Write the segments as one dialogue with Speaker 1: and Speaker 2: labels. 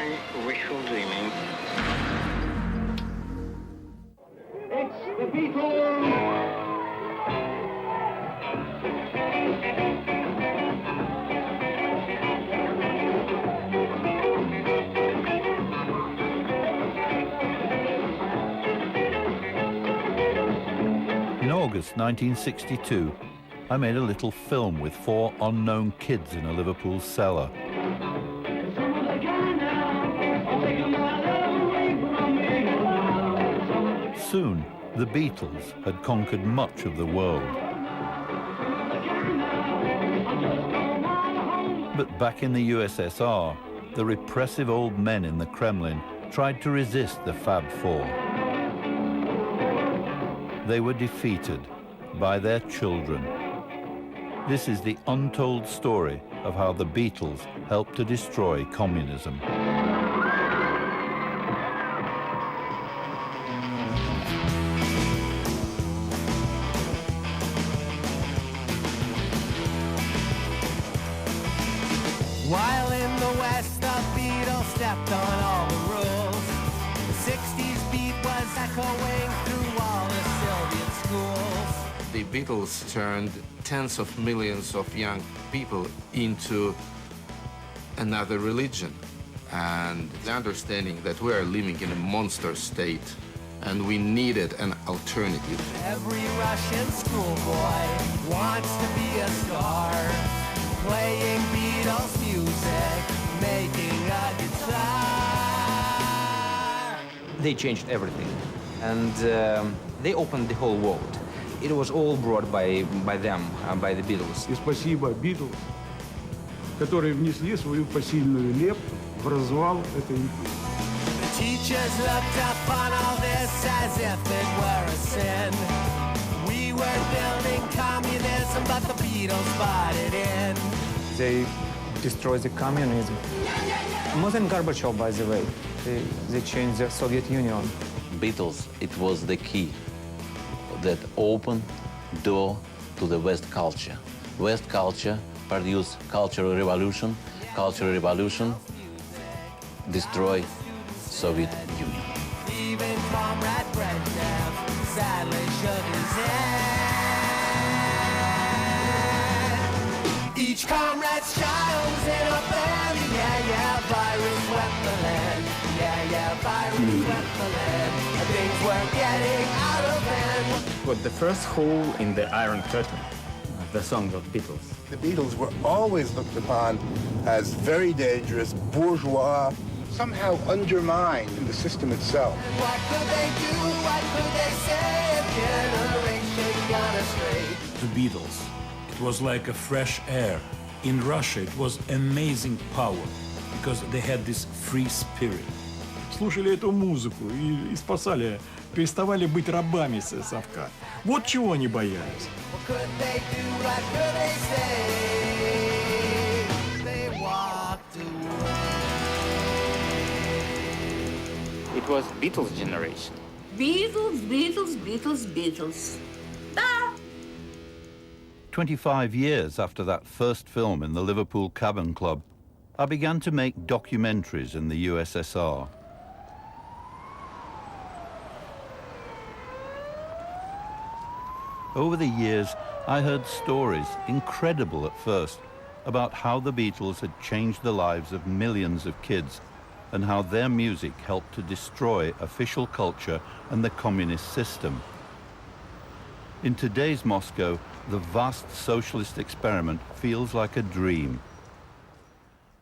Speaker 1: my wishful dreaming.
Speaker 2: It's the Beatles!
Speaker 3: In August 1962, I made a little film with 4 unknown kids in a Liverpool cellar. Soon, the Beatles had conquered much of the world. But back in the USSR, the repressive old men in the Kremlin tried to resist the Fab Four. They were defeated by their children. This is the untold story of how the Beatles helped to destroy communism.
Speaker 4: While in the West, the Beatles stepped on all the rules. The 60s beat was echoing through all the Soviet schools.
Speaker 5: The Beatles turned tens of millions of young people into another religion. And the understanding that we are living in a monster state and we needed an alternative.
Speaker 4: Every Russian schoolboy wants to be a star, playing Beatles music, making a guitar.
Speaker 6: They changed everything, and they opened the whole world. It was all brought by them, by the Beatles.
Speaker 7: И спасибо Beatles, которые внесли свою посильную лепту в развал этой империи.
Speaker 4: The teachers looked upon all this as if it were a sin. We were building communism, but the Beatles bought it in.
Speaker 8: They destroyed the communism. More than Gorbachev, by the way. They changed the Soviet Union.
Speaker 9: Beatles, it was the key that opened door to the West culture. West culture produced cultural revolution destroy Soviet Union.
Speaker 4: Even Comrade Brezhnev sadly shook his head. Each comrade's child was in a band. Yeah, yeah, virus swept the land. Yeah, yeah, virus swept the land. Things were getting out of hand.
Speaker 10: Got the first hole in the Iron Curtain, the song of Beatles.
Speaker 11: The Beatles were always looked upon as very dangerous, bourgeois, somehow undermined in the system itself.
Speaker 4: What could they do? What could they say? A generation gone astray.
Speaker 7: The Beatles. It was like a fresh air. In Russia, it was amazing power because they had this free spirit. Слушали эту музыку и спасали, переставали быть рабами совка. Вот чего они боялись.
Speaker 4: What could they do? What could they say? They walked away.
Speaker 10: It was Beatles generation.
Speaker 12: Beatles, Beatles, Beatles, Beatles. Da!
Speaker 3: 25 years after that first film in the Liverpool Cabin Club, I began to make documentaries in the USSR. Over the years, I heard stories, incredible at first, about how the Beatles had changed the lives of millions of kids and how their music helped to destroy official culture and the communist system. In today's Moscow, the vast socialist experiment feels like a dream.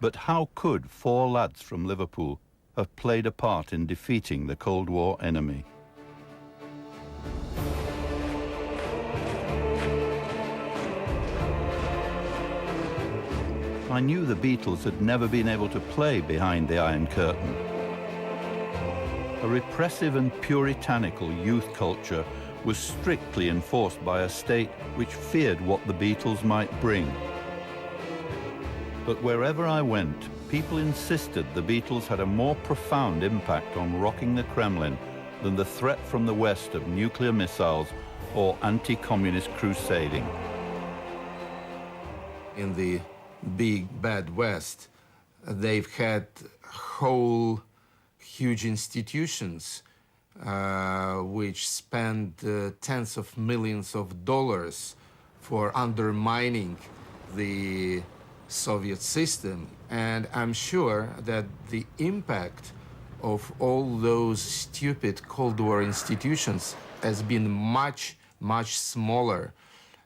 Speaker 3: But how could 4 lads from Liverpool have played a part in defeating the Cold War enemy? I knew the Beatles had never been able to play behind the Iron Curtain. A repressive and puritanical youth culture was strictly enforced by a state which feared what the Beatles might bring. But wherever I went, people insisted the Beatles had a more profound impact on rocking the Kremlin than the threat from the West of nuclear missiles or anti-communist crusading.
Speaker 5: In the big bad West, They've had whole huge institutions which spend tens of millions of dollars for undermining the Soviet system. And I'm sure that the impact of all those stupid Cold War institutions has been much, much smaller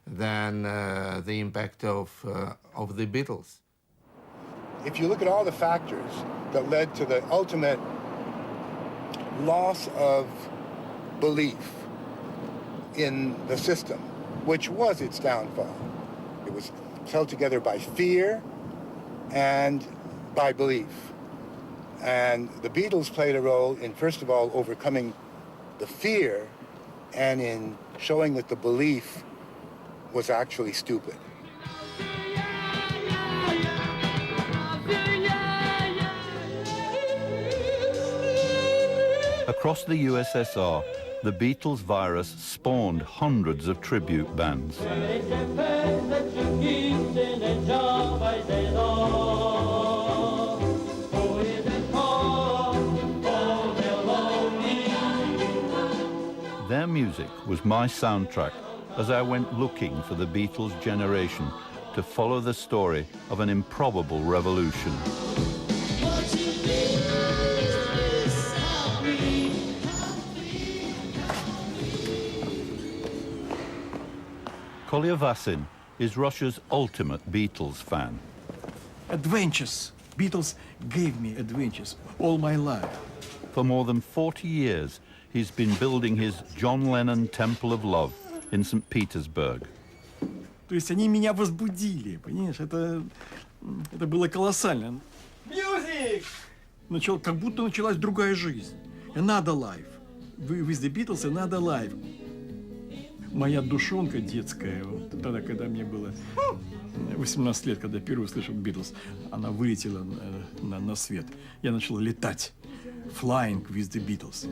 Speaker 5: than the impact of the Beatles.
Speaker 11: If you look at all the factors that led to the ultimate loss of belief in the system, which was its downfall, it was held together by fear and by belief. And the Beatles played a role in, first of all, overcoming the fear and in showing that the belief was actually stupid.
Speaker 3: Across the USSR, the Beatles virus spawned hundreds of tribute bands. Their music was my soundtrack as I went looking for the Beatles' generation to follow the story of an improbable revolution. Kolya Vasin is Russia's ultimate Beatles fan.
Speaker 7: Adventures. Beatles gave me adventures all my life.
Speaker 3: For more than 40 years, he's been building his John Lennon Temple of Love in St. Petersburg.
Speaker 7: То есть они меня возбудили, понимаешь? Это было колоссально. Music! Как будто началась другая жизнь. Another life. With the Beatles, another life. Моя душонка детская, вот тогда, когда мне было 18 лет, когда впервые услышал Beatles, она вылетела на свет. Я начал летать. Flying with the Beatles.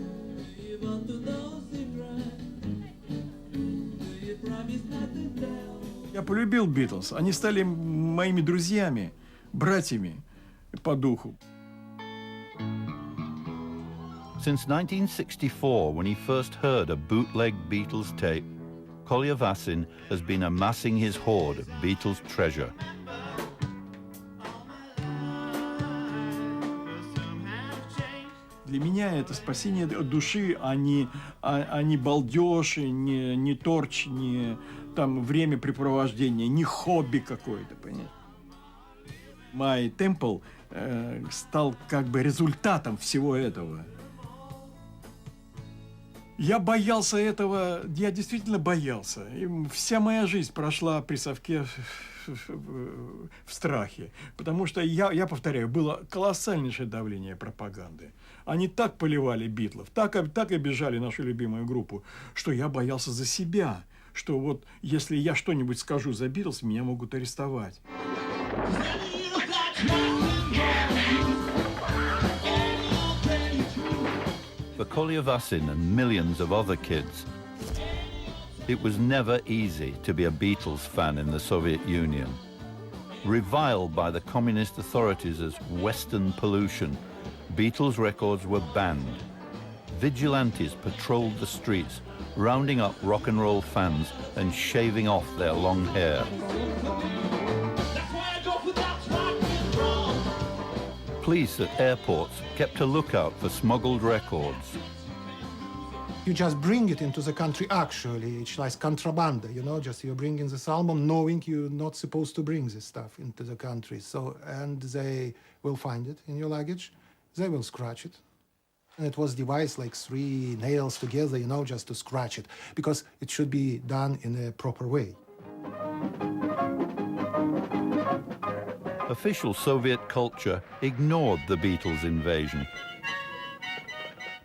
Speaker 7: Я полюбил Beatles. Они стали моими друзьями, братьями по духу.
Speaker 3: Since 1964, when he first heard a bootleg Beatles tape, Kolya Vasin has been amassing his hoard of Beatles treasure.
Speaker 7: Для меня это спасение души, а не балдеж, не торч, не там времяпрепровождение, не хобби какое-то, понимаешь? My Temple стал как бы результатом всего этого. Я боялся этого, я действительно боялся. И вся моя жизнь прошла при совке в страхе. Потому что, я повторяю, было колоссальнейшее давление пропаганды. Они так поливали Битлов, так обижали нашу любимую группу, что я боялся за себя. Что вот если я что-нибудь скажу за Битлз, меня могут арестовать.
Speaker 3: For Kolya Vasin and millions of other kids, it was never easy to be a Beatles fan in the Soviet Union. Reviled by the communist authorities as Western pollution, Beatles records were banned. Vigilantes patrolled the streets, rounding up rock and roll fans and shaving off their long hair. Police at airports kept a lookout for smuggled records.
Speaker 1: You just bring it into the country actually. It's like contraband, you know, just you bring in this album knowing you're not supposed to bring this stuff into the country. So, and they will find it in your luggage. They will scratch it. And it was devised like 3 nails together, you know, just to scratch it, because it should be done in a proper way.
Speaker 3: Official Soviet culture ignored the Beatles' invasion,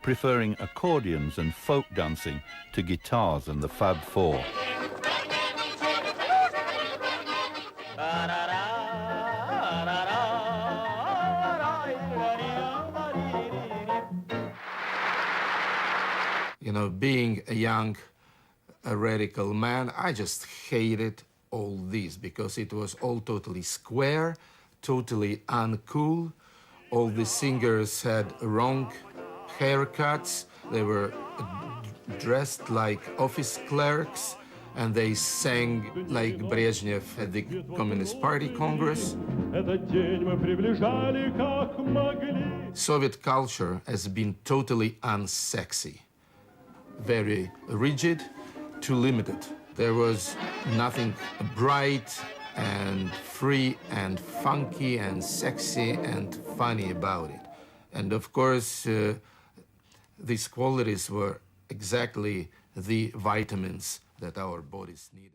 Speaker 3: preferring accordions and folk dancing to guitars and the Fab Four.
Speaker 5: You know, being a young, radical man, I just hated all this because it was all totally square, totally uncool. All the singers had wrong haircuts. They were dressed like office clerks, and they sang like Brezhnev at the Communist Party Congress. Soviet culture has been totally unsexy, very rigid, too limited. There was nothing bright and free and funky and sexy and funny about it. And of course, these qualities were exactly the vitamins that our bodies needed.